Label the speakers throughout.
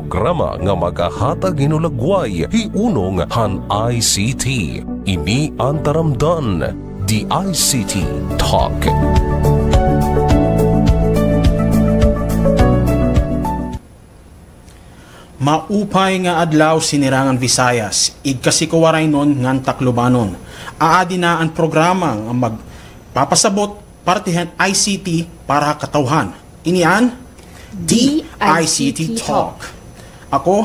Speaker 1: programa nga magahatag hinulagway hiunong han ICT. Ini ang taramdan, the ICT Talk.
Speaker 2: Maupay nga adlaw sinirangan Visayas, igkasikuwaray nun ngan Taclobanon. Aadi na ang programa nga magpapasabot partihan ICT para katawhan. Inian, the ICT Talk. Ako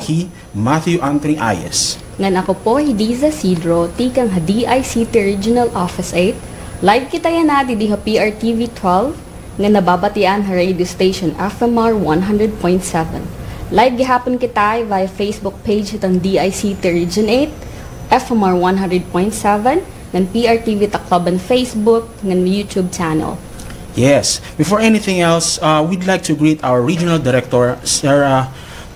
Speaker 2: Matthew Anthony Ayes.
Speaker 3: Ngan ako po, Diza Sidro, tikang di ICT Regional Office 8. Live kita yan natin di PRTV 12, nga nababatian ha radio station FMR 100.7. Live gihapon kita via Facebook page itong DICT Region 8, FMR 100.7, ng PRTV Tacloban Facebook, ng YouTube channel.
Speaker 2: Yes. Before anything else, we'd like to greet our Regional Director, Sir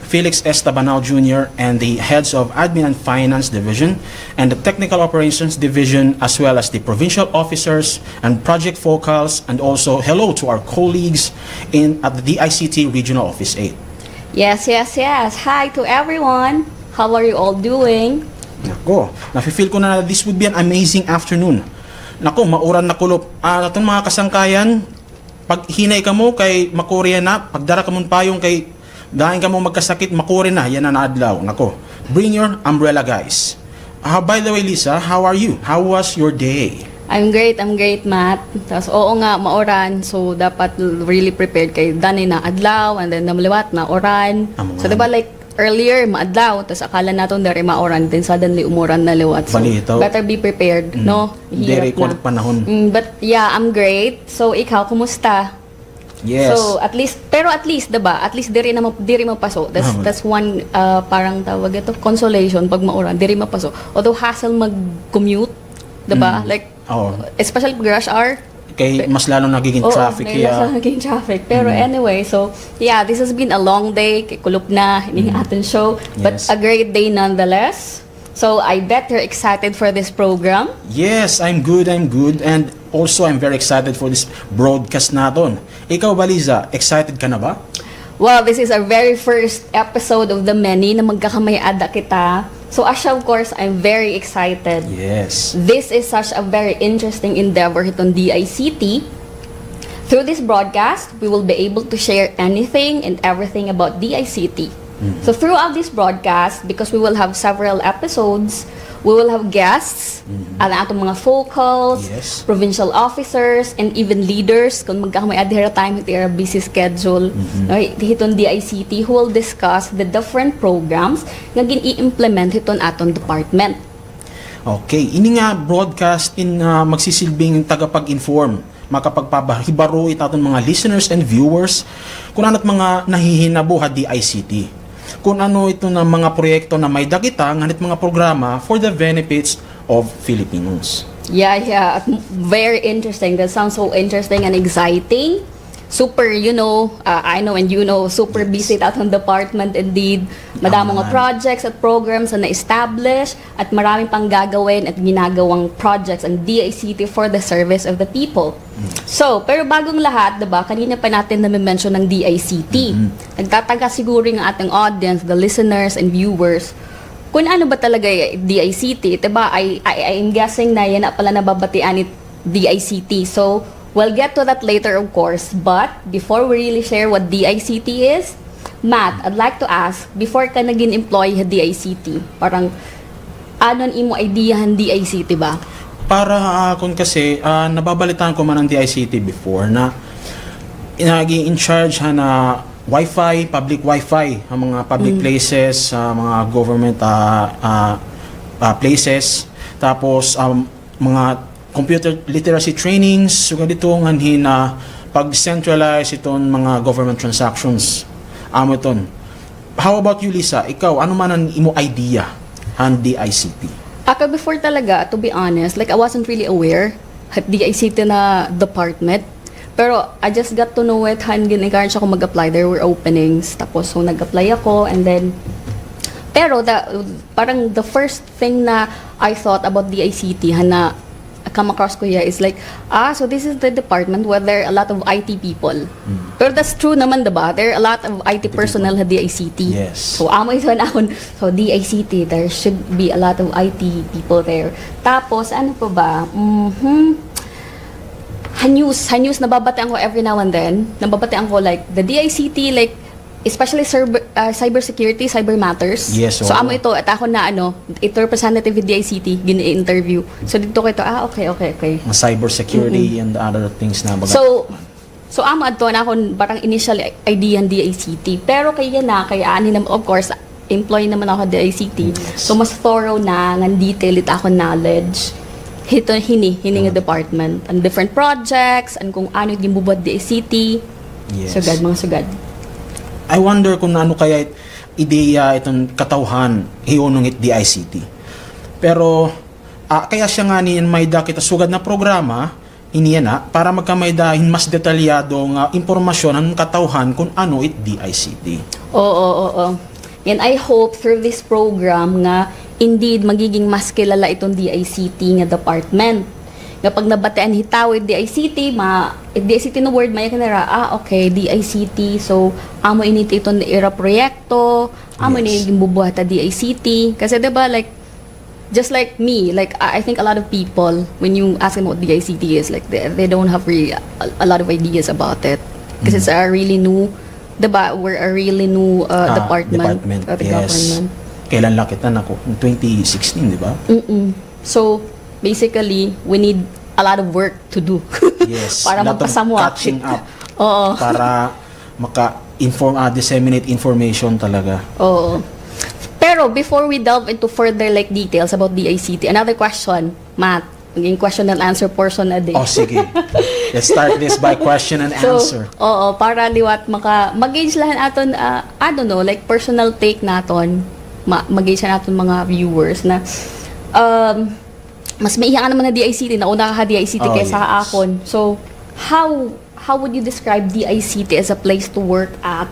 Speaker 2: Felix Estabanal Jr. and the heads of Admin and Finance Division and the Technical Operations Division, as well as the provincial officers and project focals, and also hello to our colleagues at the DICT Regional Office 8.
Speaker 3: Yes. Hi to everyone. How are you all doing?
Speaker 2: Nako, nafe-feel ko na this would be an amazing afternoon. Nako, mauran na kulop. Itong mga kasangkayan, pag hinay ka mo kay makurya na, pagdara ka mong payong kay dahil ka mo magkasakit, makurya na, yan na adlaw. Nako, bring your umbrella, guys. By the way, Lisa, how are you? How was your day?
Speaker 3: I'm great, Matt. Tapos, oo nga, mauran. So, dapat really prepared kay Danay na adlaw, and then namaliwat na oran. So, diba like, earlier, maadlaw, tapos akala natin dari mauran, then suddenly umuran na liwat. So,
Speaker 2: balito.
Speaker 3: Better be prepared, no?
Speaker 2: Dari ko panahon.
Speaker 3: But yeah, I'm great. So, ikaw, kumusta?
Speaker 2: Yes.
Speaker 3: So, at least, diba? At least diri mo paso. That's one, parang tawag ito, consolation pag mauran, diri mapaso. Although hassle mag-commute, diba? Like, especially pag rush hour,
Speaker 2: kay mas lalo nagiging traffic.
Speaker 3: Nagiging traffic. Pero anyway, so, yeah, this has been a long day. Kulop na, hindi ating show. But a great day nonetheless. So, I bet you're excited for this program.
Speaker 2: Yes, I'm good. And also, I'm very excited for this broadcast natin. Ikaw, Baliza, excited ka na ba?
Speaker 3: Well, this is our very first episode of the many na magkakamay-ada kita. So, of course, I'm very excited.
Speaker 2: Yes.
Speaker 3: This is such a very interesting endeavor itong DICT. Through this broadcast, we will be able to share anything and everything about DICT. So, throughout this broadcast, because we will have several episodes, we will have guests, ang atong mga focals, provincial officers, and even leaders, kung magkakamay adhera time, iti busy schedule, hitong DICT, who will discuss the different programs nga gin-i-implement hiton atong department.
Speaker 2: Okay, ini nga broadcast magsisilbing tagapag-inform, makapagpabahibaro itaton mga listeners and viewers kung ano't mga nahihinabuhat DICT. Kung ano ito na mga proyekto na may dagita nganit mga programa for the benefits of Filipinos.
Speaker 3: Yeah. Very interesting. That sounds so interesting and exciting. Super, I know and super busy at atong department indeed. Madaming mga projects at programs na na-establish at maraming pang gagawin at ginagawang projects ang DICT for the service of the people. So, pero bagong lahat, diba, kanina pa natin na-mention ng DICT. Nagtataga siguro ng ating audience, the listeners and viewers, kung ano ba talaga DICT. Diba, I'm guessing na yan na pala nababatian ni DICT. So, we'll get to that later, of course. But, before we really share what DICT is, Matt, I'd like to ask, before ka naging employee sa DICT, parang, anon imo ideahan DICT ba?
Speaker 2: Para kung kasi, nababalitaan ko man ang DICT before na naging in charge na Wi-Fi, public Wi-Fi, ang mga public places, mga government places, tapos mga computer literacy trainings, so ganito nganhin na pag-centralize itong mga government transactions. Iton. How about you, Lisa? Ikaw, ano man ang imo idea ang DICT?
Speaker 3: Ako before talaga, to be honest, like I wasn't really aware at DICT na department. Pero I just got to know it, gin-encourage ako mag-apply. There were openings. Tapos so nag-apply ako and then pero parang the first thing na I thought about DICT na come across ko here is like, so this is the department where there are a lot of IT people. Pero that's true naman, diba? There are a lot of IT personnel sa DICT.
Speaker 2: Yes.
Speaker 3: So, amo ito na ako, so DICT, there should be a lot of IT people there. Tapos, ano pa ba? Hanyus, nababatean ko every now and then. Nababatean ko like, the DICT, like, especially cybersecurity, cyber matters.
Speaker 2: Yes,
Speaker 3: so amo ito at ako na ito representative with DICT gini-interview. So dito ko ito, okay.
Speaker 2: Cyber security and other things na baga.
Speaker 3: So amo adto na ako parang initial idea ng DICT. Pero kaya ani na of course employee naman ako DICT.
Speaker 2: Yes.
Speaker 3: So mas thorough na ng detail ako knowledge. Hito hini nga department and different projects and kung ano yung bubod DICT.
Speaker 2: Yes.
Speaker 3: Sugad.
Speaker 2: I wonder kung ano kaya ideya itong katawhan hiunong it DICT. Pero kaya siya nga niyan may kita sugad na programa iniya na para magkamaydahin mas detalyado nga impormasyon ng katawhan kung ano it DICT.
Speaker 3: Oo. And I hope through this program nga indeed magiging mas kilala itong DICT nga department. Kapag nabatean hitawid DICT, DICT no word maya kanara, okay, DICT, so amo init itong era proyekto, amo
Speaker 2: Yes.
Speaker 3: ini bubuhat DICT. Kasi diba, like, just like me, like, I think a lot of people, when you ask them what DICT is, like, they don't have really a lot of ideas about it. Because it's a really new, diba, we're a really new department of the government.
Speaker 2: Kailan lang kita nako? 2016, di ba?
Speaker 3: So, basically, we need a lot of work to do.
Speaker 2: Yes.
Speaker 3: Para
Speaker 2: lot of
Speaker 3: magpasamuak.
Speaker 2: catching up.
Speaker 3: Oo.
Speaker 2: Para disseminate information talaga.
Speaker 3: Oo. Pero before we delve into further like details about DICT, another question, Matt. Maging question and answer portion na din.
Speaker 2: Oh, sige. Let's start this by question and answer.
Speaker 3: Oo, para liwat mag-gauge lahan aton, I don't know, like personal take naton, mag-gauge naton mga viewers na, mas maiya ka naman na DICT, nauna ka DICT kaysa akon. So, how would you describe DICT as a place to work at?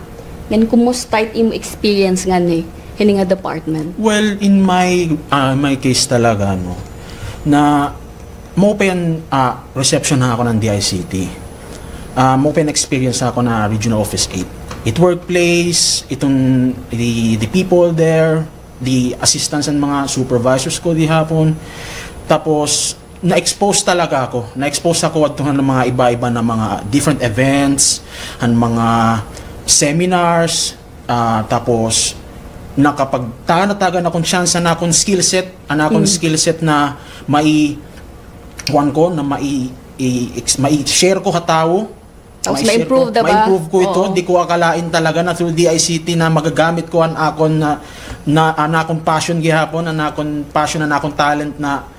Speaker 3: Yan, kumusta yung experience nga ni hininga department?
Speaker 2: Well, in my case talaga, no, na mo pa yan, reception na ako ng DICT. Mo pa yan experience ako na Regional Office 8. It workplace, the people there, the assistants and mga supervisors ko di hapon. Tapos, na-expose talaga ako. Na-expose ako at ng mga iba-iba na mga different events, and mga seminars, tapos, nakapagtagan akong chance na akong skill set, na mai-share ko katawo.
Speaker 3: Tapos ma-improve, diba?
Speaker 2: Ma-improve ko ito. Di ko akalain talaga na through DICT na magagamit ko ang akong passion gihapon, ang akong talent na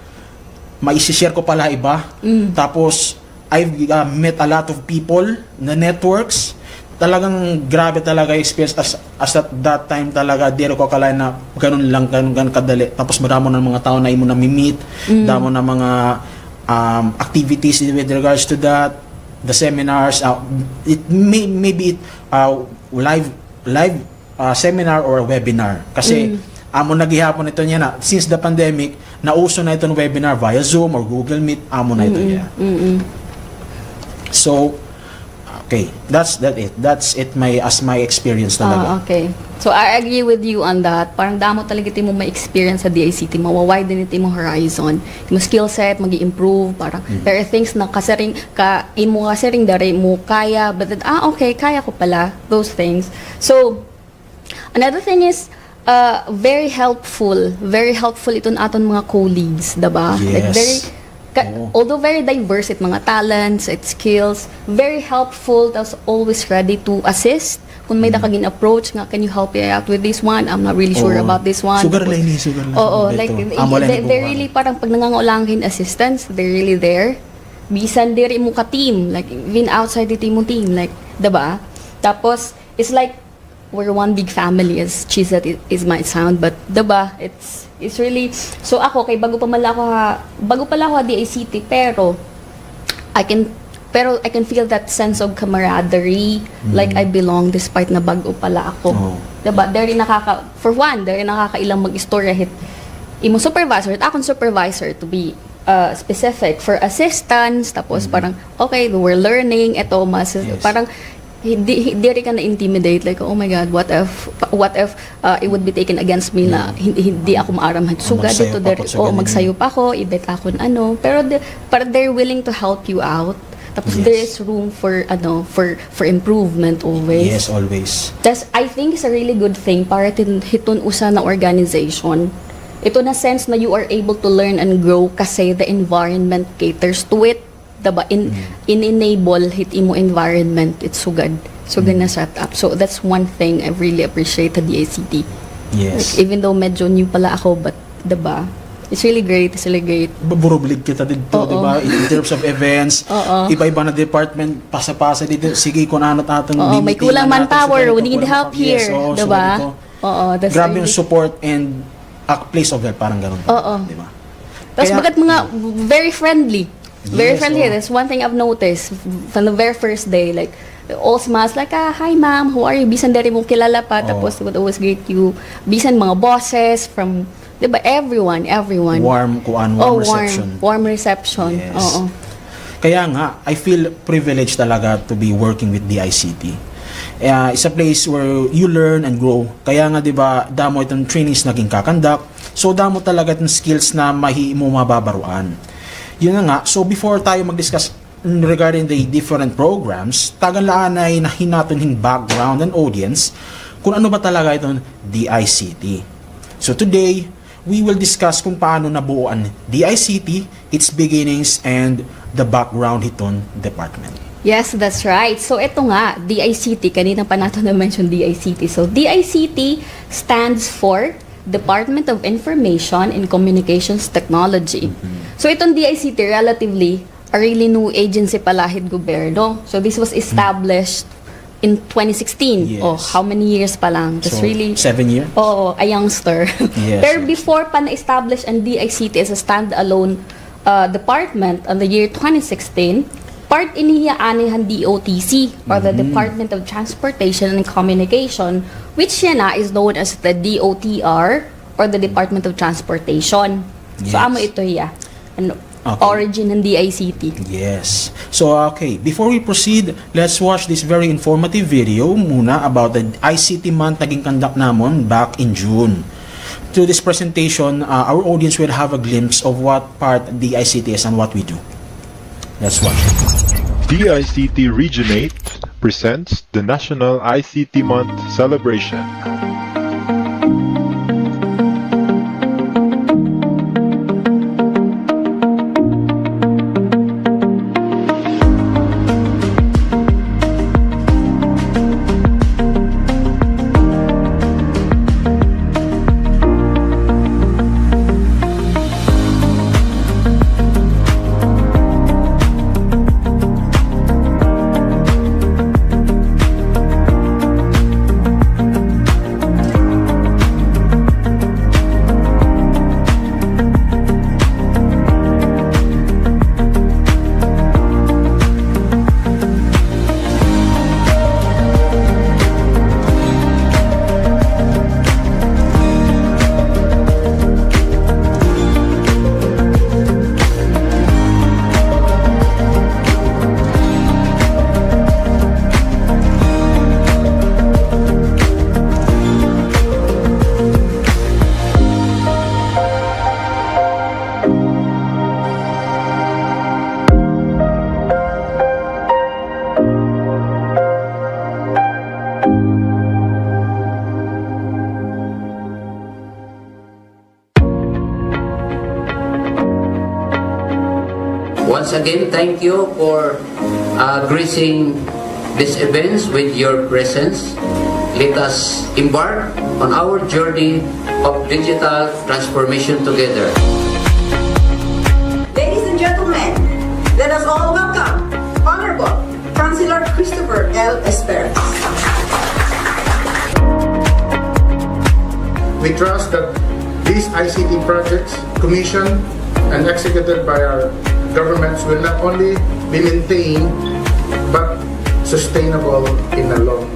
Speaker 2: mai-share ko pala iba. Tapos, I've met a lot of people na networks. Talagang grabe talaga experience as at that time talaga di ko akalain na ganun kadali. Tapos maramo ng mga tao na imo na mi-meet, damo na mga activities with regards to that, the seminars, maybe live seminar or webinar. Kasi amo nagihapon ito niya na since the pandemic nauso na itong webinar via Zoom or Google Meet, amo na ito niya. So okay, that's it as my experience talaga.
Speaker 3: Okay. So I agree with you on that. Parang damo talaga mo may experience sa DICT, mawawiden ito mo horizon, mo skill set magi-improve, parang there are things na kasering dare mo kaya, but then, okay, kaya ko pala those things. So another thing is very helpful iton aton mga colleagues, diba?
Speaker 2: Yes.
Speaker 3: Like although very diverse it mga talents, it skills, very helpful, tapos always ready to assist. Kung may nakagin approach nga, can you help me out with this one? I'm not really sure about this one.
Speaker 2: Sugar lang.
Speaker 3: Oo, like they really parang pag nangangailangan assistance, they're really there. Bisan diri mo ka team, like even outside the team mo team, like, diba? Tapos it's like we're one big family, as cheesy that it might sound, but diba, it's really, so ako kay bago pala ako DICT, pero I can feel that sense of camaraderie, like I belong despite na bago pala ako. Diba, there rin nakakailang mag-istorya hit imo supervisor at akong supervisor to be specific for assistance, tapos parang, okay, we're learning, eto,
Speaker 2: Yes.
Speaker 3: parang, hindi rin ka na-intimidate, like, oh my God, what if it would be taken against me na hindi ako maaram suga
Speaker 2: magsayo
Speaker 3: dito,
Speaker 2: pa ako sa ganun.
Speaker 3: magsayo pa ako, ibet ako na ano, pero they're willing to help you out, tapos
Speaker 2: Yes.
Speaker 3: there is room for for improvement always.
Speaker 2: Yes, always.
Speaker 3: Tas I think it's a really good thing para hiton usa na organization. Ito na sense na you are able to learn and grow kasi the environment caters to it. Diba? In-enable hit imo environment, it's sugad na set up. So that's one thing I really appreciated the ICT.
Speaker 2: Yes.
Speaker 3: Like, even though medyo new pala ako, but diba? It's really great.
Speaker 2: Burublig kita dito,
Speaker 3: Oo.
Speaker 2: di ba? In terms of events,
Speaker 3: Oo.
Speaker 2: iba-iba na department, pasa-pasa dito. Sige, kung ano natin,
Speaker 3: Oo, may kulang manpower, we need help here,
Speaker 2: Oo, so
Speaker 3: diba?
Speaker 2: ganito.
Speaker 3: Oo, that's
Speaker 2: Grabe yung
Speaker 3: really...
Speaker 2: support and a place of help, parang ganun.
Speaker 3: Oo.
Speaker 2: Di ba?
Speaker 3: Tapos
Speaker 2: Kaya-
Speaker 3: bagat mga very friendly. Very
Speaker 2: Yes,
Speaker 3: friendly.
Speaker 2: oo.
Speaker 3: That's one thing I've noticed from the very first day. Like, all smiles like, hi ma'am, how are you? Bisan dari mo kilala pa. Tapos they would always greet you. Bisan mga bosses from, di ba, everyone.
Speaker 2: Warm reception.
Speaker 3: Warm reception.
Speaker 2: Yes.
Speaker 3: Oo.
Speaker 2: Kaya nga, I feel privileged talaga to be working with the ICT. It's a place where you learn and grow. Kaya nga, di ba, damo itong trainings naging kakandak. So, damo talaga itong skills na mo mababaruan. Yun na nga. So, before tayo mag-discuss regarding the different programs, taganlaan ay nahinaton background and audience kung ano ba talaga itong DICT. So, today, we will discuss kung paano nabuuan DICT, its beginnings, and the background hiton department.
Speaker 3: Yes, that's right. So, ito nga, DICT. Kanina pa natin na-mention DICT. So, DICT stands for Department of Information and Communications Technology. So, itong DICT, relatively, a really new agency palahid gobyerno. So, this was established in 2016.
Speaker 2: Yes.
Speaker 3: Oh, how many years pa lang? That's
Speaker 2: So,
Speaker 3: really...
Speaker 2: 7 years?
Speaker 3: Oo, a youngster.
Speaker 2: Yes.
Speaker 3: Pero before pa na-establish ang DICT as a standalone department on the year 2016, part iniya anihan DOTC, or the Department of Transportation and Communication, which yan na is known as the DOTR, or the Department of Transportation. So,
Speaker 2: Yes.
Speaker 3: amo ito ya. Ano,
Speaker 2: Okay.
Speaker 3: origin ng DICT.
Speaker 2: Yes. So, okay. Before we proceed, let's watch this very informative video muna about the ICT month naging conduct namon back in June. Through this presentation, our audience will have a glimpse of what part the ICT is and what we do. Let's watch.
Speaker 4: DICT Region 8 presents the National ICT Month celebration.
Speaker 5: Once again, thank you for gracing these events with your presence. Let us embark on our journey of digital transformation together.
Speaker 6: Ladies and gentlemen, let us all welcome Honorable Councilor Christopher L. Esperas.
Speaker 7: We trust that these ICT projects, commissioned and executed by our governments, will not only be maintained but sustainable in the long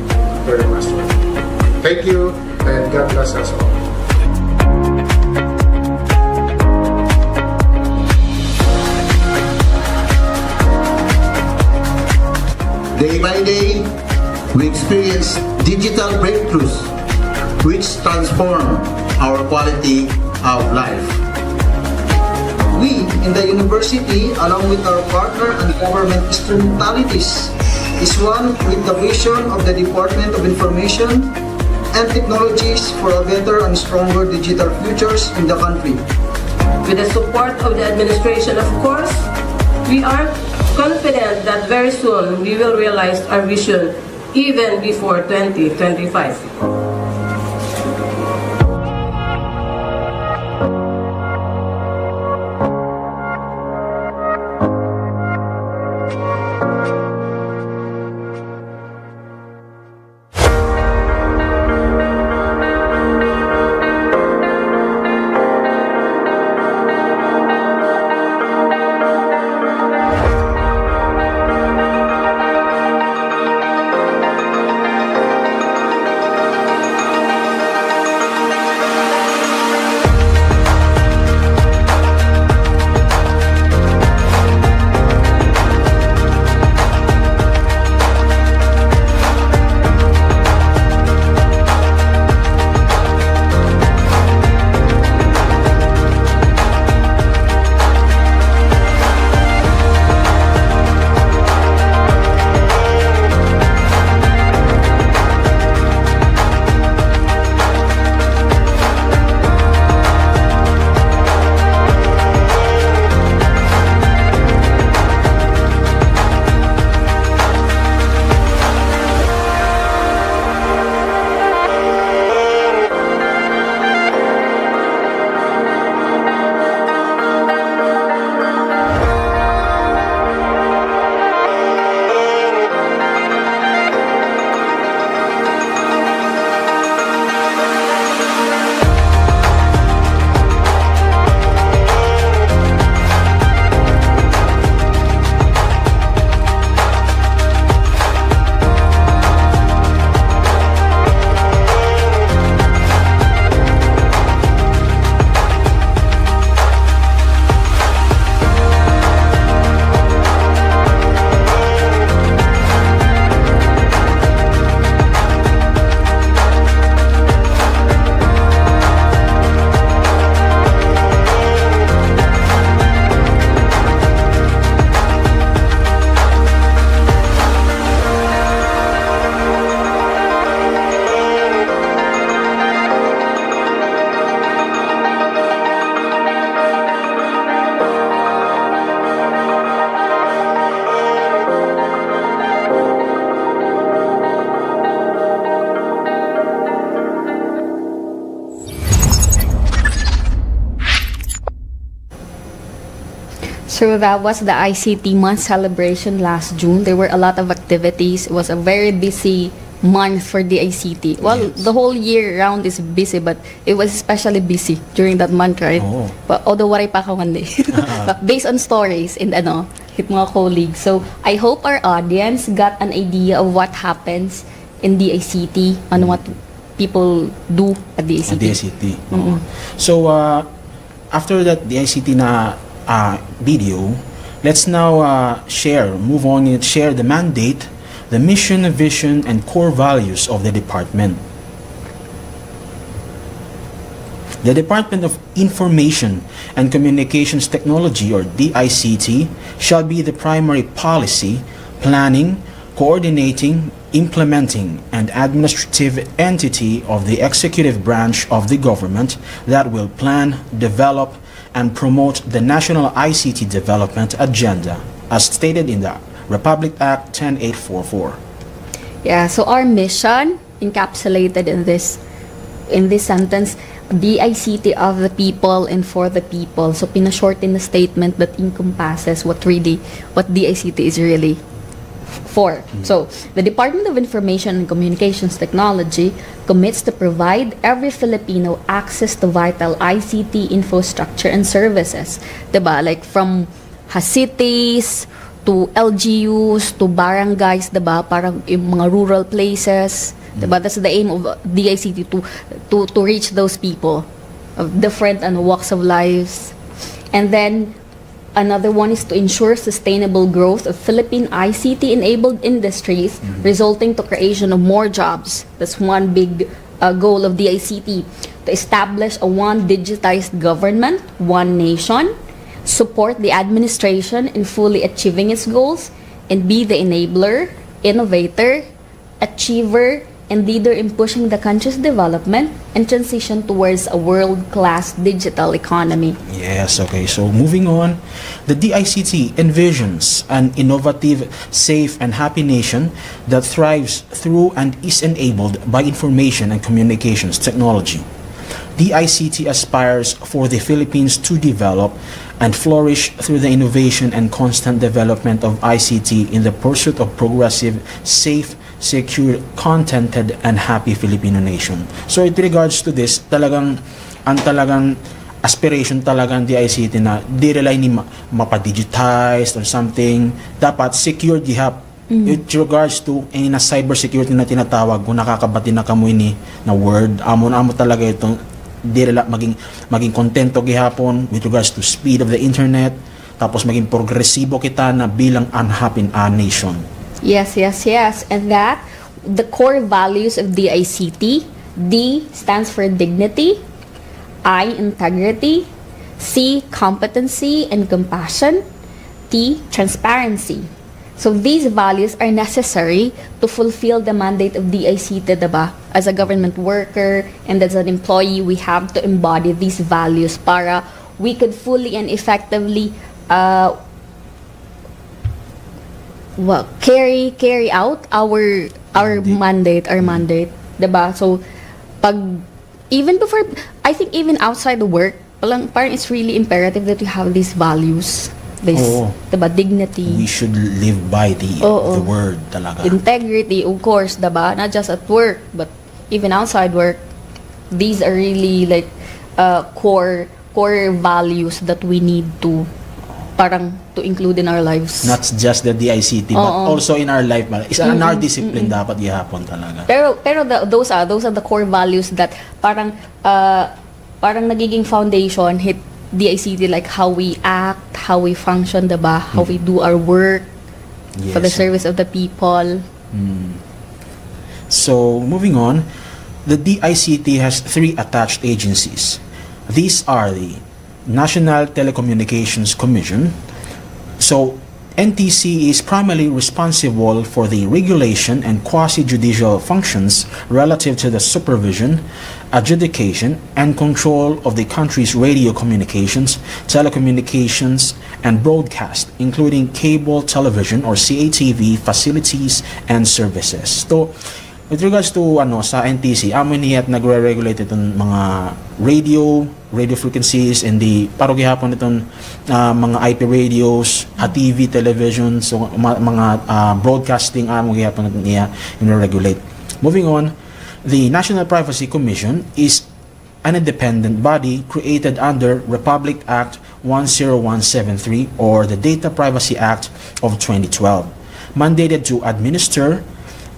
Speaker 7: term as well. Thank you, and God bless us all.
Speaker 8: day, we experience digital breakthroughs which transform our quality of life. We in the university, along with our partner and government instrumentalities, is one with the vision of the Department of Information and Technologies for a better and stronger digital futures in the country.
Speaker 6: With the support of the administration, of course, we are confident that very soon we will realize our vision even before 2025.
Speaker 3: So that was the ICT month celebration last June. There were a lot of activities. It was a very busy month for the ICT. Well,
Speaker 2: Yes.
Speaker 3: the whole year round is busy, but it was especially busy during that month, right?
Speaker 2: Oo.
Speaker 3: But although waray pa ako one day. But based on stories and hit mga colleagues. So I hope our audience got an idea of what happens in the ICT and what people do at the ICT.
Speaker 2: The ICT. So, after that, the ICT na video, let's now move on and share the mandate, the mission, vision, and core values of the department. The Department of Information and Communications Technology, or DICT, shall be the primary policy, planning, coordinating, implementing, and administrative entity of the executive branch of the government that will plan, develop, and promote the National ICT Development Agenda, as stated in the Republic Act 10844.
Speaker 3: Yeah, so our mission encapsulated in this sentence, the ICT of the people and for the people. So pinashorten the statement that encompasses what the ICT is really for. So the Department of Information and Communications Technology commits to provide every Filipino access to vital ICT infrastructure and services. Diba? Like from cities to LGUs to barangays, diba? Parang yung mga rural places. Diba? That's the aim of the ICT, to reach those people of different walks of lives. And then Another one is to ensure sustainable growth of Philippine ICT-enabled industries, resulting to creation of more jobs. That's one big goal of the ICT. To establish a one digitized government, one nation, support the administration in fully achieving its goals, and be the enabler, innovator, achiever, and leader in pushing the country's development and transition towards a world-class digital economy.
Speaker 2: Yes, okay. So moving on, the DICT envisions an innovative, safe, and happy nation that thrives through and is enabled by information and communications technology. DICT aspires for the Philippines to develop and flourish through the innovation and constant development of ICT in the pursuit of progressive, safe, secure, contented, and happy Filipino nation. So in regards to this, talagang aspiration talaga ng DICT na di rely ni mapadigitize or something, dapat secure gihap. With regards to na cyber security na tinatawag, kung nakakabati na kamoy ni na word, amo talaga itong di rely maging kontento gihapon with regards to speed of the internet, tapos maging progresibo kita na bilang unhappy nation.
Speaker 3: Yes. And that, the core values of DICT, D stands for dignity, I, integrity, C, competency and compassion, T, transparency. So these values are necessary to fulfill the mandate of DICT, diba? As a government worker and as an employee, we have to embody these values para we could fully and effectively carry out our mandate, diba? So pag even before, I think even outside the work, parang it's really imperative that you have these values. This, diba, dignity.
Speaker 2: We should live by the word talaga.
Speaker 3: Integrity, of course, diba? Not just at work, but even outside work. These are really like core values that we need to include in our lives.
Speaker 2: Not just the DICT, but also in our life. It's in our discipline dapat gihapon talaga.
Speaker 3: Pero those are the core values that parang nagiging foundation hit DICT, like how we act, how we function, diba? How we do our work for the service of the people.
Speaker 2: So, moving on, the DICT has 3 attached agencies. These are the National Telecommunications Commission. So, NTC is primarily responsible for the regulation and quasi-judicial functions relative to the supervision, adjudication, and control of the country's radio communications, telecommunications, and broadcast, including cable television or CATV facilities and services. So, with regards to sa NTC, amo niya at nagre-regulate itong mga radio frequencies and the paro gihapon itong mga IP radios, TV, television, so mga broadcasting amo gihapon niya regulate. Moving on, the National Privacy Commission is an independent body created under Republic Act 10173 or the Data Privacy Act of 2012, mandated to administer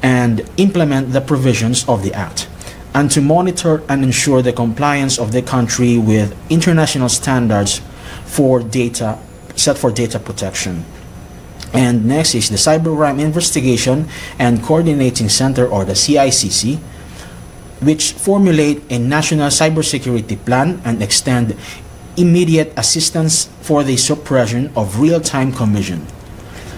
Speaker 2: and implement the provisions of the Act, and to monitor and ensure the compliance of the country with international standards for data protection. And next is the Cybercrime Investigation and Coordinating Center, or the CICC, which formulate a national cybersecurity plan and extend immediate assistance for the suppression of real-time commission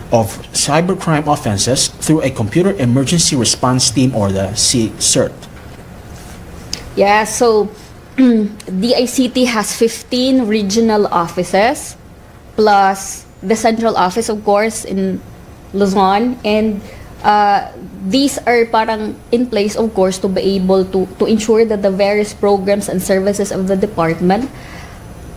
Speaker 2: of cybercrime offenses through a Computer Emergency Response Team, or the CERT.
Speaker 3: Yeah, so DICT has 15 regional offices plus the central office, of course, in Luzon, and these are parang in place, of course, to be able to ensure that the various programs and services of the department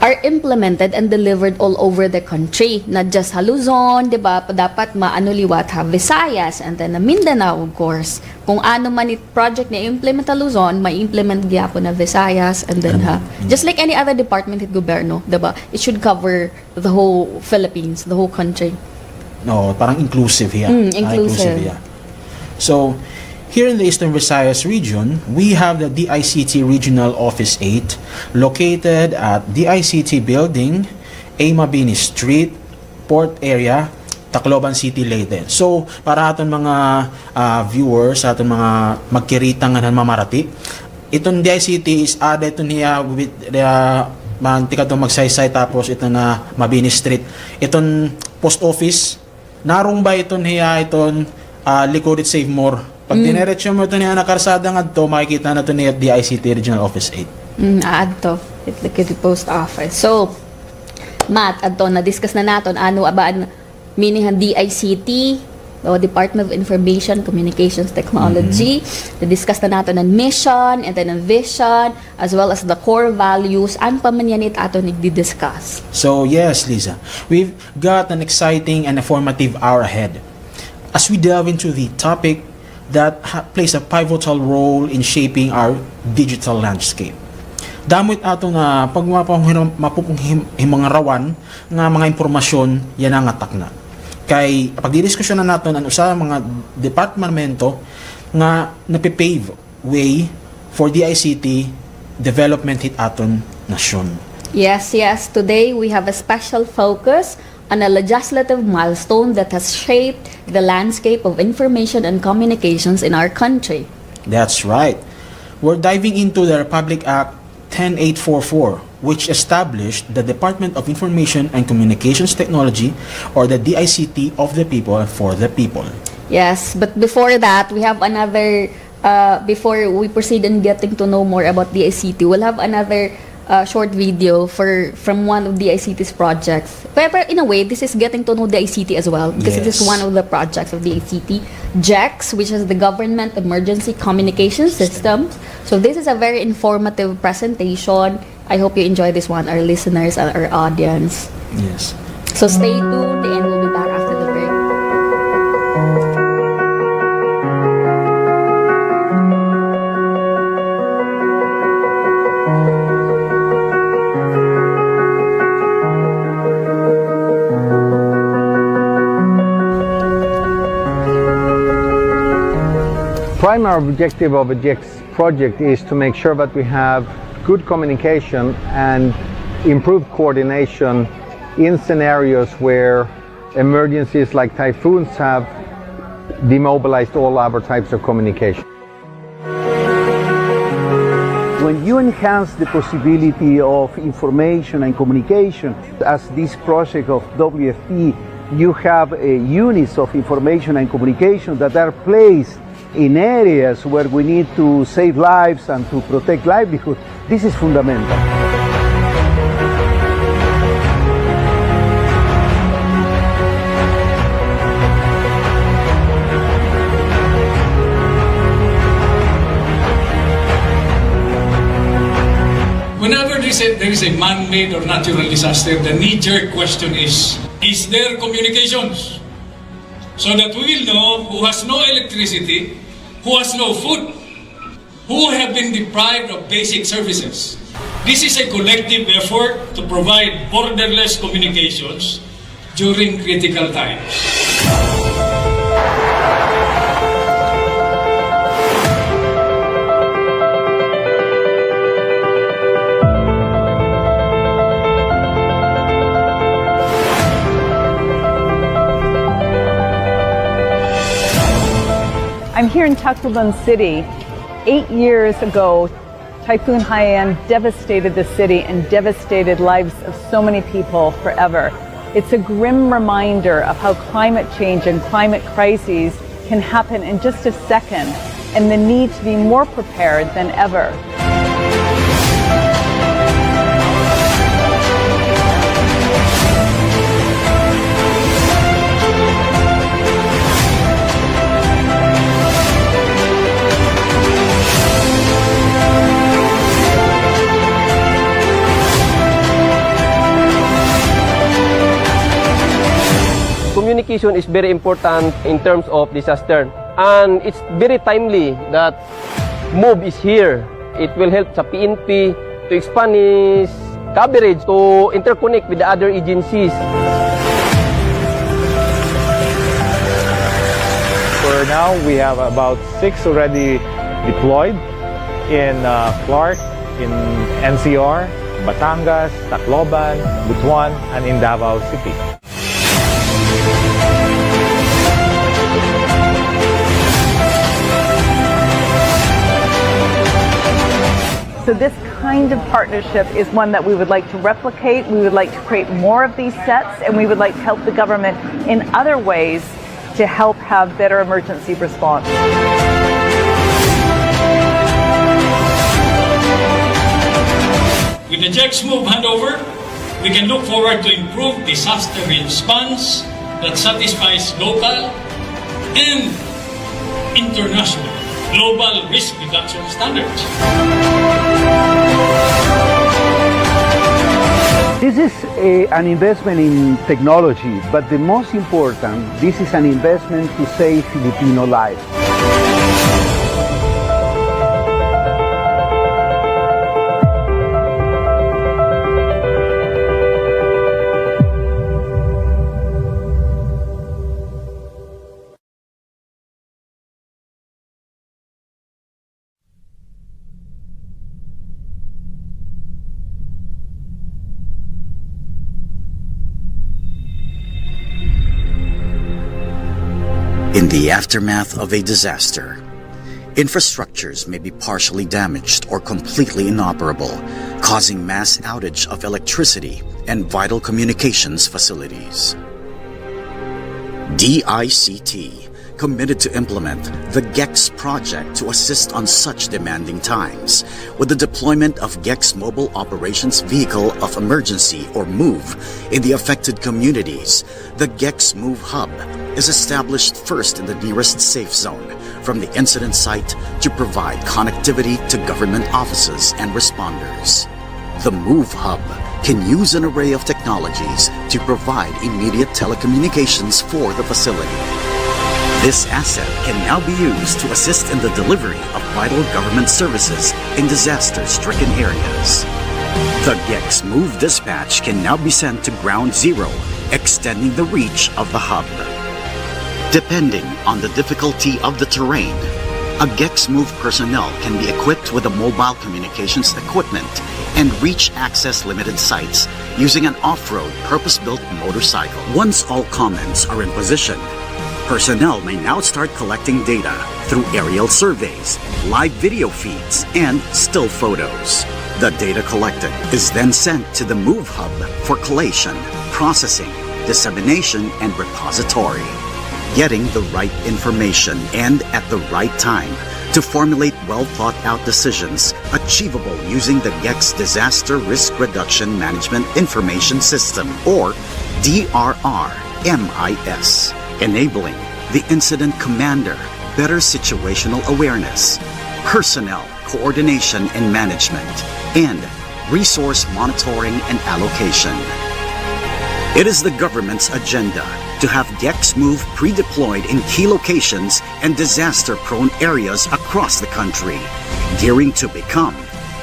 Speaker 3: are implemented and delivered all over the country. Not just Luzon, di ba? Dapat liwat Visayas, and then Mindanao, of course. Kung ano man project na implement Luzon, may implement gyapon na Visayas, and then just like any other department at gobyerno, di ba? It should cover the whole Philippines, the whole country.
Speaker 2: No, parang inclusive here.
Speaker 3: Inclusive.
Speaker 2: Here. So, here in the Eastern Visayas region, we have the DICT Regional Office 8, located at DICT Building Mabini Street, Port Area, Tacloban City, Leyte. So, para aton mga viewers, aton mga magkiritang nga mamarati, itong DICT is added to niya with the mantika to magsaysay tapos ito na Mabini Street. Itong post office, narong ba ito niya itong Likod It Save More. Pag dineretsyo mo ito niya na karsada nga ito, makikita na ito niya DICT Regional Office 8.
Speaker 3: Add to. Likod Post Office. So, Matt, adto na-discuss na naton ano ba meaning ang DICT, o Department of Information Communications Technology. Na-discuss na natin ang mission and then ang vision as well as the core values. Ano pa man yan aton i-discuss?
Speaker 2: So yes, Lisa, we've got an exciting and informative hour ahead as we delve into the topic that plays a pivotal role in shaping our digital landscape. Damot ato nga pag mga rawan nga mga impormasyon yan ang atak na. Kay pagdidiskusyon na natin ang usa mga departamento nga napipave way for DICT development hit aton nasyon.
Speaker 3: Yes. Today we have a special focus on a legislative milestone that has shaped the landscape of information and communications in our country.
Speaker 2: That's right. We're diving into the Republic Act 10844, which established the Department of Information and Communications Technology, or the DICT, of the people and for the people.
Speaker 3: Yes, but before that, we have another, before we proceed in getting to know more about DICT, we'll have another short video from one of DICT's projects. But in a way, this is getting to know the ICT as well, because it is
Speaker 2: Yes.
Speaker 3: one of the projects of the ICT. GEX, which is the Government Emergency Communication System. So this is a very informative presentation. I hope you enjoy this one, our listeners and our audience.
Speaker 2: Yes.
Speaker 3: So stay tuned and we'll be back after the break.
Speaker 9: Primary objective of a GEX project is to make sure that we have good communication and improved coordination in scenarios where emergencies like typhoons have demobilized all other types of communication.
Speaker 10: When you enhance the possibility of information and communication, as this project of WFP, you have units of information and communication that are placed in areas where we need to save lives and to protect livelihood. This is fundamental.
Speaker 11: Whenever there is a man-made or natural disaster, the knee-jerk question is there communications? So that we will know who has no electricity, who has no food, who have been deprived of basic services. This is a collective effort to provide borderless communications during critical times.
Speaker 12: I'm here in Tacloban City. 8 years ago, Typhoon Haiyan devastated the city and devastated lives of so many people forever. It's a grim reminder of how climate change and climate crises can happen in just a second, and the need to be more prepared than ever.
Speaker 13: Communication is very important in terms of disaster, and it's very timely that MOVE is here. It will help sa PNP to expand its coverage to interconnect with the other agencies.
Speaker 4: For now, we have about 6 already deployed in Clark,
Speaker 14: in NCR, Batangas, Tacloban, Butuan, and in Davao City.
Speaker 12: So this kind of partnership is one that we would like to replicate. We would like to create more of these sets, and we would like to help the government in other ways to help have better emergency response.
Speaker 11: With the GEX Move handover, we can look forward to improved disaster response that satisfies local and international global risk reduction standards.
Speaker 10: This is an investment in technology, but the most important, this is an investment to save Filipino lives.
Speaker 15: In the aftermath of a disaster, infrastructures may be partially damaged or completely inoperable, causing mass outage of electricity and vital communications facilities. DICT committed to implement the GEX project to assist on such demanding times with the deployment of GEX Mobile Operations Vehicle of Emergency or MOVE in the affected communities. The GEX MOVE Hub is established first in the nearest safe zone from the incident site to provide connectivity to government offices and responders. The MOVE Hub can use an array of technologies to provide immediate telecommunications for the facility. This asset can now be used to assist in the delivery of vital government services in disaster-stricken areas. The GEX Move dispatch can now be sent to Ground Zero, extending the reach of the hub. Depending on the difficulty of the terrain, a GEX Move personnel can be equipped with a mobile communications equipment and reach access limited sites using an off-road purpose-built motorcycle. Once all commands are in position, personnel may now start collecting data through aerial surveys, live video feeds, and still photos. The data collected is then sent to the MOVE Hub for collation, processing, dissemination, and repository. Getting the right information and at the right time to formulate well-thought-out decisions achievable using the GEX Disaster Risk Reduction Management Information System, or DRR-MIS. Enabling the incident commander better situational awareness, personnel coordination and management, and resource monitoring and allocation. It is the government's agenda to have GEX Move pre-deployed in key locations and disaster-prone areas across the country, gearing to become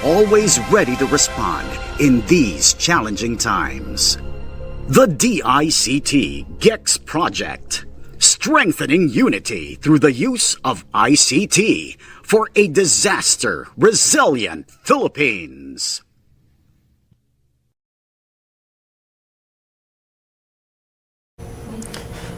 Speaker 15: always ready to respond in these challenging times. The DICT GEX project, strengthening unity through the use of ICT for a disaster-resilient Philippines.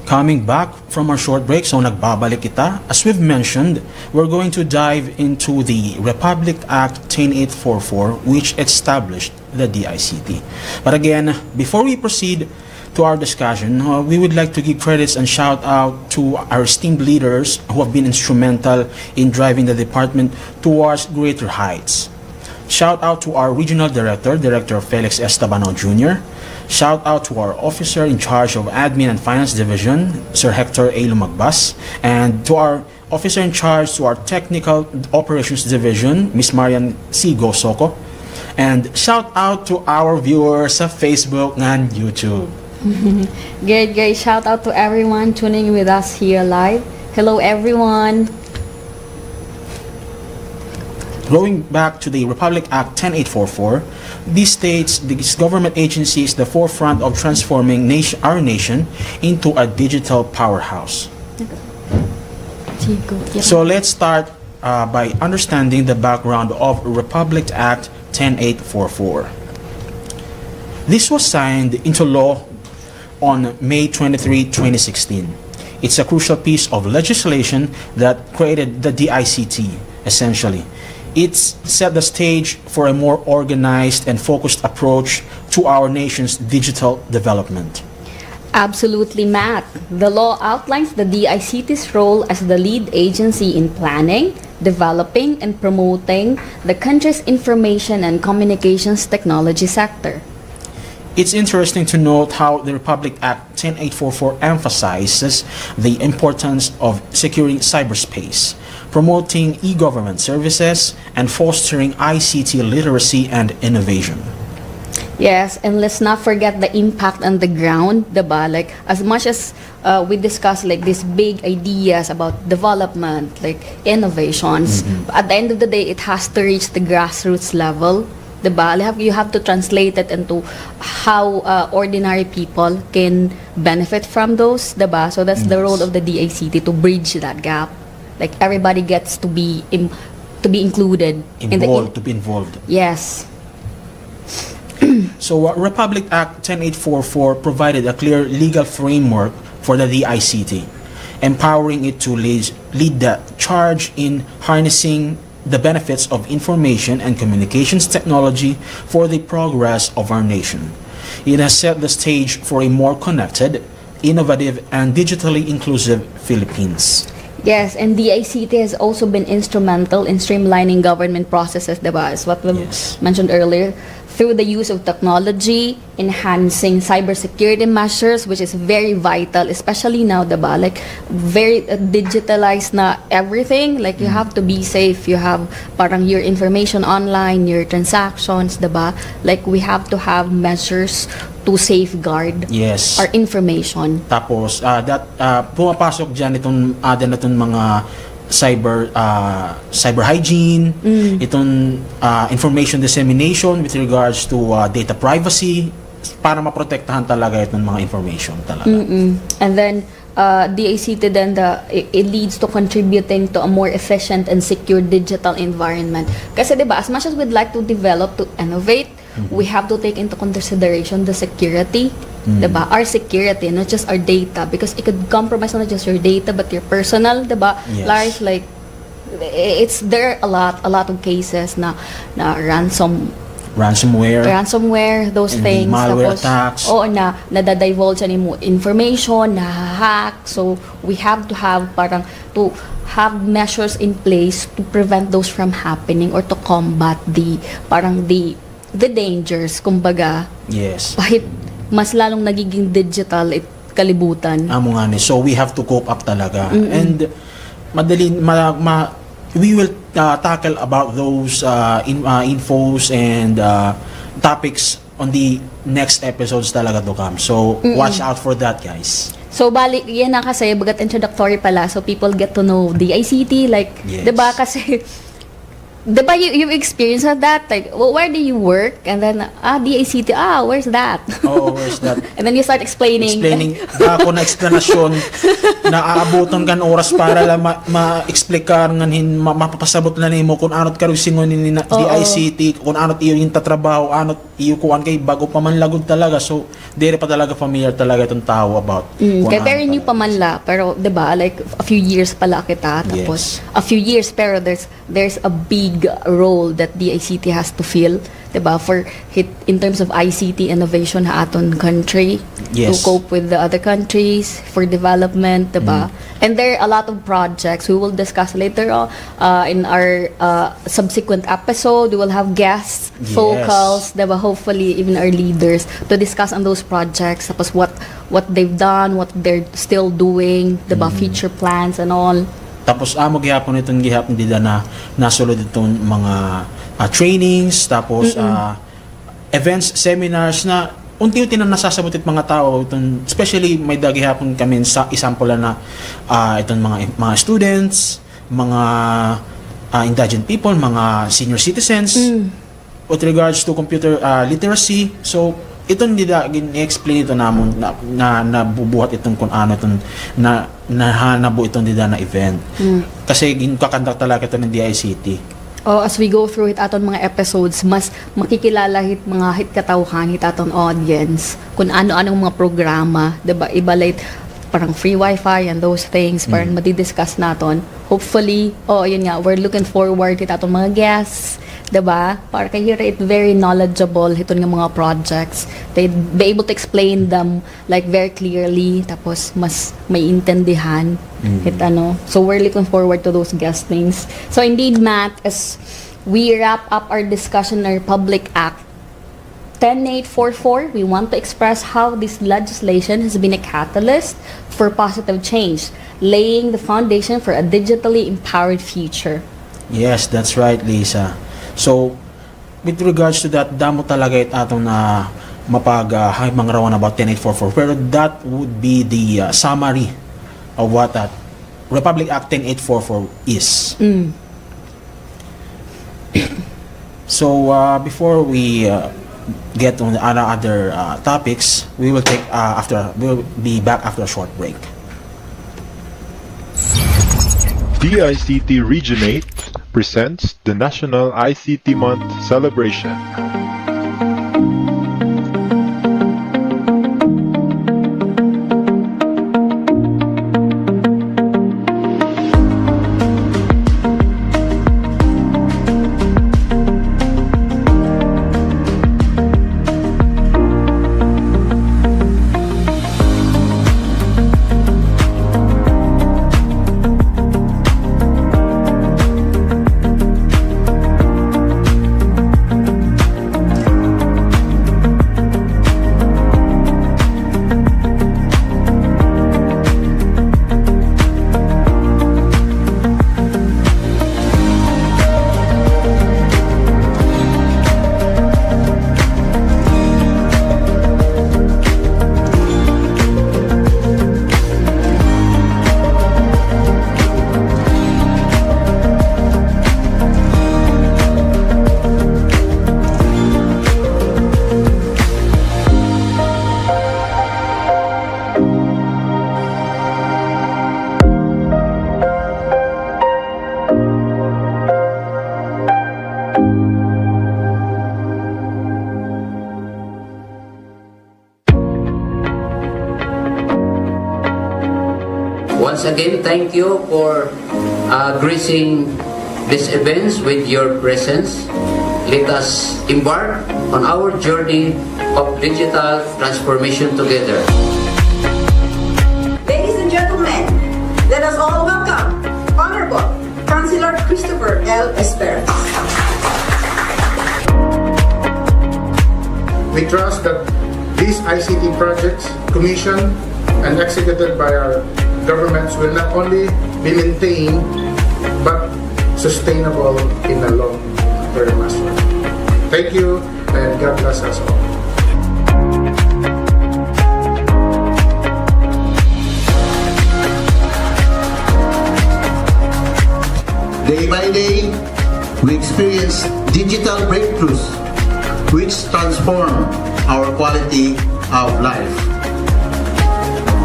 Speaker 2: Coming back from our short break, so nagbabalik kita. As we've mentioned, we're going to dive into the Republic Act 10844, which established the DICT. But again, before we proceed to our discussion, we would like to give credits and shout out to our esteemed leaders who have been instrumental in driving the department towards greater heights. Shout out to our Regional Director, Director Felix Estabanao Jr., shout out to our Officer in charge of Admin and Finance Division, Sir Hector A. Lumagbas, and to our Officer in charge to our Technical Operations Division, Ms. Marian C. Gosoko. And shout out to our viewers sa Facebook and YouTube.
Speaker 3: Great. Shout out to everyone tuning with us here live. Hello, everyone.
Speaker 2: Going back to the Republic Act 10844, this states this government agency is the forefront of transforming our nation into a digital powerhouse. So let's start by understanding the background of Republic Act 10844. This was signed into law on May 23, 2016. It's a crucial piece of legislation that created the DICT, essentially. It's set the stage for a more organized and focused approach to our nation's digital development.
Speaker 3: Absolutely, Matt. The law outlines the DICT's role as the lead agency in planning, developing, and promoting the country's information and communications technology sector.
Speaker 2: It's interesting to note how the Republic Act 10844 emphasizes the importance of securing cyberspace, promoting e-government services, and fostering ICT literacy and innovation.
Speaker 3: Yes, and let's not forget the impact on the ground, diba? Like, as much as we discuss like these big ideas about development, like innovations, at the end of the day, it has to reach the grassroots level, diba? You have to translate it into how ordinary people can benefit from those, diba? So that's the role of the DICT, to bridge that gap. Like, everybody gets to be included.
Speaker 2: To be involved.
Speaker 3: Yes.
Speaker 2: So, Republic Act 10844 provided a clear legal framework for the DICT, empowering it to lead the charge in harnessing the benefits of information and communications technology for the progress of our nation. It has set the stage for a more connected, innovative, and digitally inclusive Philippines.
Speaker 3: Yes, and the ICT has also been instrumental in streamlining government processes, diba? As what we mentioned earlier, through the use of technology, enhancing cybersecurity measures, which is very vital, especially now, diba? Like, very digitalized na everything. Like, you have to be safe. You have parang your information online, your transactions, diba? Like, we have to have measures to safeguard our information.
Speaker 2: Tapos, pumapasok dyan itong mga cyber hygiene, itong information dissemination with regards to data privacy, para maprotektahan talaga itong mga information talaga.
Speaker 3: And then, DICT then it leads to contributing to a more efficient and secure digital environment. Kasi diba, as much as we'd like to develop, to innovate, we have to take into consideration the security, diba? Our security, not just our data, because it could compromise not just your data but your personal, diba? Life. Like, it's there a lot of cases na ransomware, those things,
Speaker 2: malware attacks.
Speaker 3: Oo, nadadivulge mo information, hack. So we have to have to have measures in place to prevent those from happening or to combat the dangers, kumbaga.
Speaker 2: Yes.
Speaker 3: Kahit mas lalong nagiging digital kalibutan.
Speaker 2: Amo nga ni. So we have to cope up talaga. And we will tackle about those infos and topics on the next episodes talaga to come. So watch out for that, guys.
Speaker 3: So balik yan na kasi bagat introductory pala, so people get to know the ICT, like, diba kasi diba you experience that, like, well, where do you work, and then the ICT, where's that?
Speaker 2: Where's that?
Speaker 3: And then you start explaining
Speaker 2: ako na explanation na aabuton kan oras para lang ma-explicar nganin mapapasabot na nimo kung anot karusingon ni DICT, kung anot iyo yung tatrabaho, anot iyo kuan kay bago pa man lagod talaga. So dire pa talaga familiar talaga itong tao about
Speaker 3: kaya very new pa man la, pero diba, like a few years pala kita, tapos a few years, pero there's a big role that the ICT has to fill, diba, for in terms of ICT innovation ha aton country, to cope with the other countries, for development, diba? And there are a lot of projects we will discuss later in our subsequent episode. We will have guests, focals, diba, hopefully even our leaders, to discuss on those projects, tapos what they've done, what they're still doing, diba, future plans and all.
Speaker 2: Tapos amo gihapon itong gihapon dida na nasulod itong mga trainings, tapos events, seminars na unti-unti na nasasabot it mga tao itong, especially may gihapon kami sa example na itong mga students, mga indigent people, mga senior citizens with regards to computer literacy. So itong gin-explain ito namon na nabubuhat itong kung ano itong nahanabo itong dida na event. Kasi ginkakandak talaga ito ng DICT.
Speaker 3: As we go through it aton mga episodes, mas makikilala hit mga hit katawhan hit aton audience kung ano-anong mga programa, 'di ba? Ibalay parang free wifi and those things parang madi-discuss naton. Hopefully, yun nga, we're looking forward hit aton mga guests, 'di ba? Para kay it very knowledgeable hiton nga mga projects. They'd be able to explain them like very clearly tapos mas may intindihan hit ano. So we're looking forward to those guestings. So indeed, Matt, as we wrap up our discussion on Republic Act 10844, we want to express how this legislation has been a catalyst for positive change, laying the foundation for a digitally empowered future.
Speaker 2: Yes, that's right, Lisa. So, with regards to that, damo talaga it atong na mga rawan about 10844. Pero that would be the summary of what that Republic Act 10844 is. So, before we get on the other topics, we will we'll be back after a short break.
Speaker 4: The ICT Region 8 presents the National ICT Month celebration.
Speaker 5: Once again, thank you for gracing these events with your presence. Let us embark on our journey of digital transformation together.
Speaker 16: Ladies and gentlemen, let us all welcome Honorable Councilor Christopher L. Esper.
Speaker 7: We trust that these ICT projects, commissioned and executed by our governments, will not only be maintained but sustainable in the long term as well. Thank you, and God bless us all.
Speaker 8: Day by day, we experience digital breakthroughs which transform our quality of life.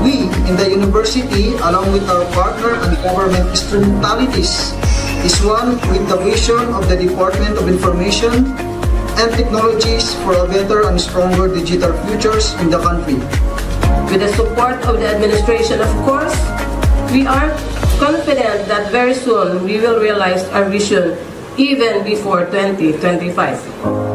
Speaker 8: We in the university, along with our partner and government instrumentalities, is one with the vision of the Department of Information and Technologies for a better and stronger digital futures in the country.
Speaker 6: With the support of the administration, of course, we are confident that very soon we will realize our vision even before 2025.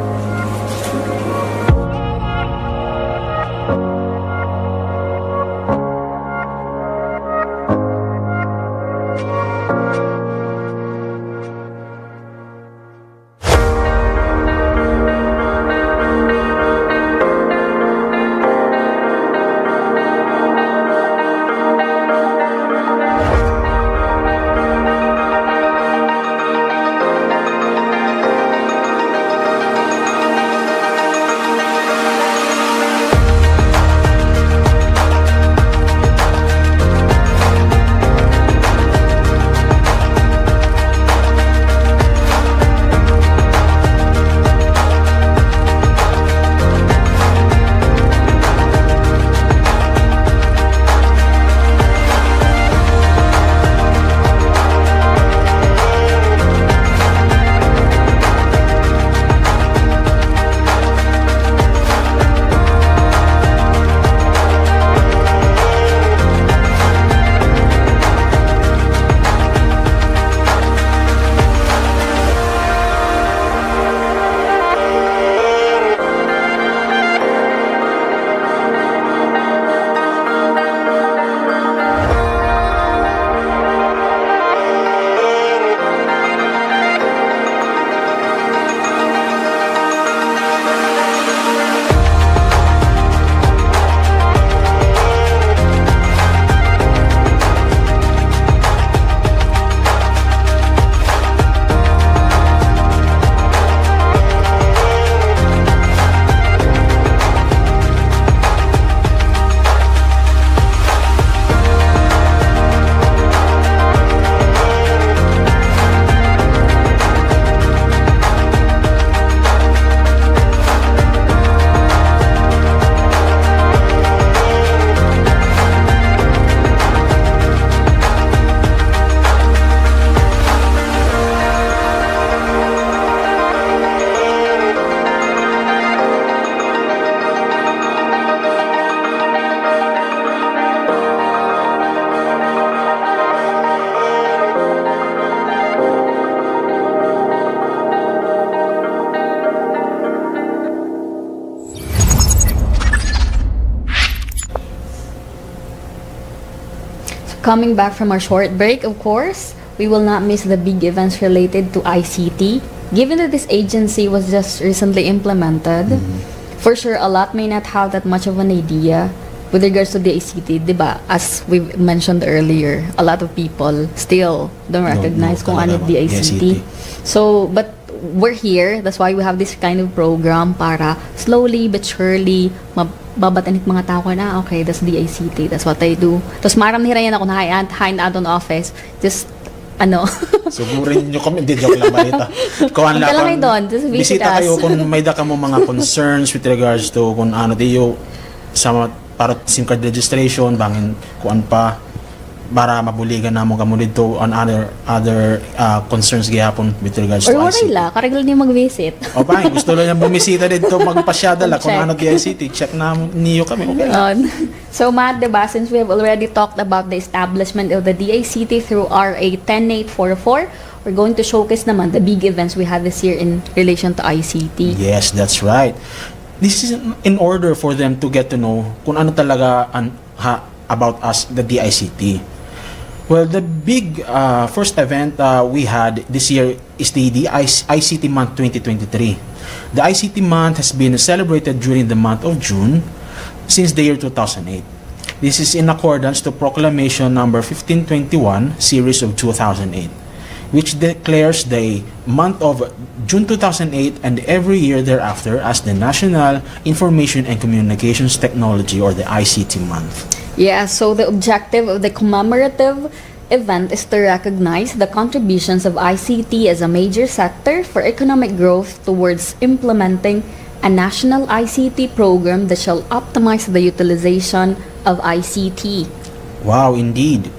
Speaker 3: Coming back from our short break, of course, we will not miss the big events related to ICT. Given that this agency was just recently implemented, for sure a lot may not have that much of an idea with regards to the ICT, diba? As we mentioned earlier, a lot of people still don't recognize kung ano the ICT. So, but we're here, that's why we have this kind of program para slowly but surely babatanik mga tao ko na, okay, that's the ICT, that's what I do. Tapos maram nirayan ako na hand out on office, just
Speaker 2: Sugurin nyo kami, hindi joke lang balita. Kuhan lang kayo doon, just bisita kayo kung may da ka mo mga concerns with regards to kung ano diyo sa para SIM card registration, bangin kuan pa para mabuligan na mo kamo dito on other concerns gihapon with regards to ICT.
Speaker 3: Or wala, karegal niyo mag-visit.
Speaker 2: O pa, gusto lang niya bumisita dito, magpasyada lang kung ano di ICT, check na niyo kami. Okay lang.
Speaker 3: So Matt, diba, since we have already talked about the establishment of the DICT through RA 10844, we're going to showcase naman the big events we had this year in relation to ICT.
Speaker 2: Yes, that's right. This is in order for them to get to know kung ano talaga about us, the DICT. Well, the big first event we had this year is the ICT Month 2023. The ICT Month has been celebrated during the month of June since the year 2008. This is in accordance to Proclamation number 1521, series of 2008, which declares the month of June 2008 and every year thereafter as the National Information and Communications Technology, or the ICT Month.
Speaker 3: Yeah, so the objective of the commemorative event is to recognize the contributions of ICT as a major sector for economic growth towards implementing a national ICT program that shall optimize the utilization of ICT.
Speaker 2: Wow, indeed.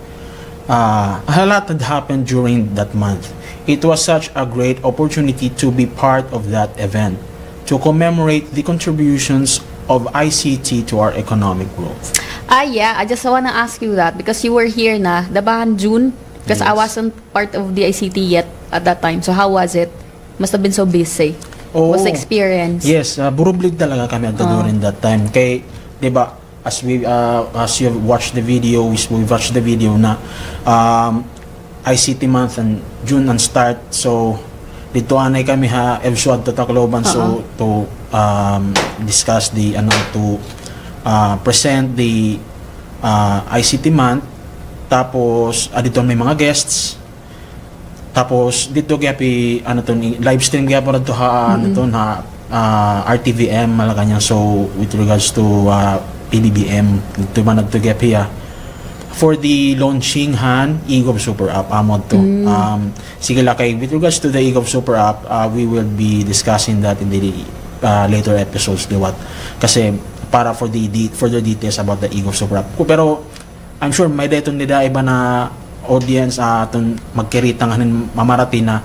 Speaker 2: A lot had happened during that month. It was such a great opportunity to be part of that event, to commemorate the contributions of ICT to our economic growth.
Speaker 3: Yeah, I just want to ask you that because you were here na, dabahan June? Because I wasn't part of the ICT yet at that time. So how was it? Must have been so busy. What's the experience?
Speaker 2: Yes, burublig talaga kami during that time. Kay, di ba, as you have watched the video, we watched the video na ICT month and June and start. So dito anay kami episode to Tacloban so to discuss the to present the ICT month. Tapos dito may mga guests. Tapos dito gapi live stream gyapon to RTVM malakanya. So with regards to PBBM dito man nagto gapi for the launching eGov Super App amod to. Sige lakay with regards to the eGov Super App, we will be discussing that in the later episodes liwat kasi para for the further details about the eGov Super App. Pero I'm sure may deton nila iba na audience aton magkiritang mamarating na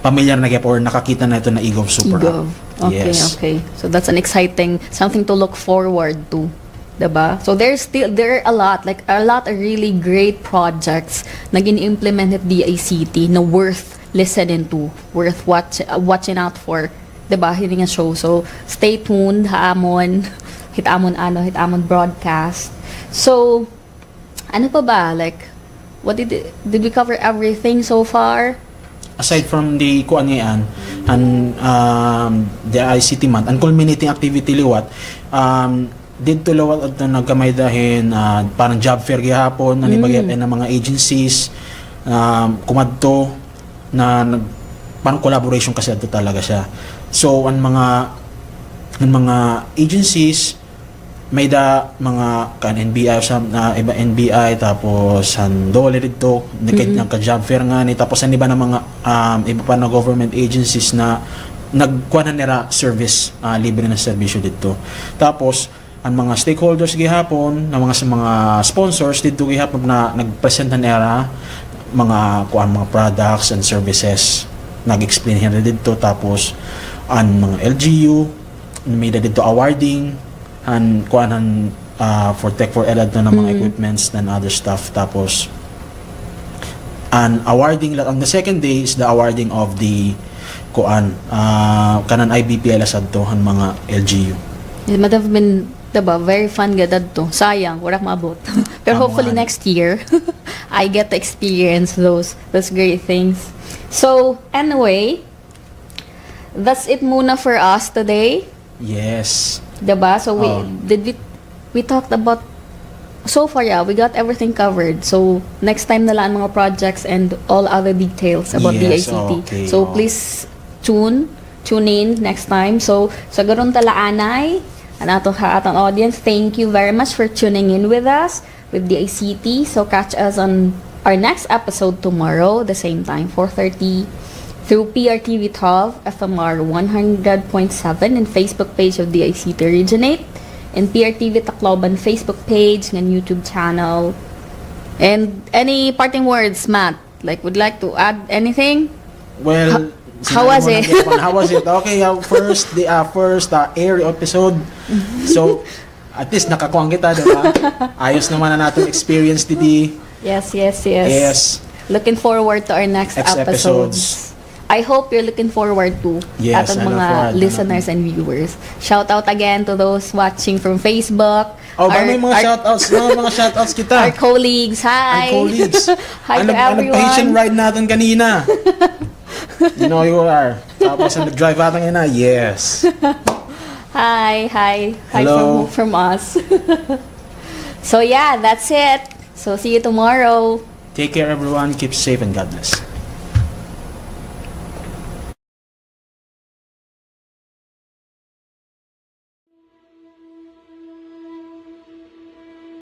Speaker 2: pamilyar na gyap or nakakita na ito na eGov Super App.
Speaker 3: Okay,
Speaker 2: yes.
Speaker 3: Okay. So that's an exciting something to look forward to. Diba? So there are a lot of really great projects na gini-implement at DICT na worth listening to, worth watching out for, diba? Hindi nga show. So stay tuned, hitamon broadcast. So ano pa ba? Like what did we cover everything so far?
Speaker 2: Aside from the kuan ngayon the ICT month and culminating activity liwat, dito lawat at nagkamay dahin parang job fair gihapon na ibagay ng mga agencies kumadto na parang collaboration kasi ito talaga siya. So ang mga agencies may da mga NBI iba NBI tapos dole dito nakit ng ka job fair nga ni tapos iba na mga iba pa na government agencies na nagkuha na nila service libre na serbisyo dito. Tapos ang mga stakeholders gihapon na mga sponsors dito gihapon na nagpresent na nila mga products and services nag-explain nila dito. Tapos ang mga LGU may dito awarding and for Tech for Edad na mga equipments and other stuff. Tapos and awarding on the second day is the awarding of the kanan IBPL asadto ang mga LGU.
Speaker 3: It might have been diba, very fun gadad to. Sayang, warak maabot. Pero hopefully next year, I get to experience those great things. So anyway, that's it muna for us today.
Speaker 2: Yes.
Speaker 3: Diba? So we talked about, so far, yeah, we got everything covered. So next time na lang mga projects and all other details about the ICT.
Speaker 2: Okay,
Speaker 3: so please tune in next time. So sa garon talaanay, ang atong audience, thank you very much for tuning in with us with the ICT. So catch us on our next episode tomorrow, the same time, 4:30 through PRTV 12, FMR 100.7 and Facebook page of the ICT Originate, and PRTV Tacloban Facebook page and YouTube channel. And any parting words, Matt? Like, would like to add anything?
Speaker 2: Well,
Speaker 3: how was it?
Speaker 2: How was it? Okay, first air episode. So, at least nakakuha kita, diba? Ayos naman na natin experience today.
Speaker 3: Yes.
Speaker 2: Yes.
Speaker 3: Looking forward to our next episodes. I hope you're looking forward to atong mga listeners and viewers. Shout out again to those watching from Facebook.
Speaker 2: May mga shoutouts kita.
Speaker 3: Our colleagues, hi.
Speaker 2: Our colleagues.
Speaker 3: Hi to everyone.
Speaker 2: Patient ride natin kanina. You know you are. Tapos nag-drive natin kanina. Yes.
Speaker 3: Hi
Speaker 2: Hello.
Speaker 3: from us. So yeah, that's it. So see you tomorrow.
Speaker 2: Take care everyone. Keep safe and God bless.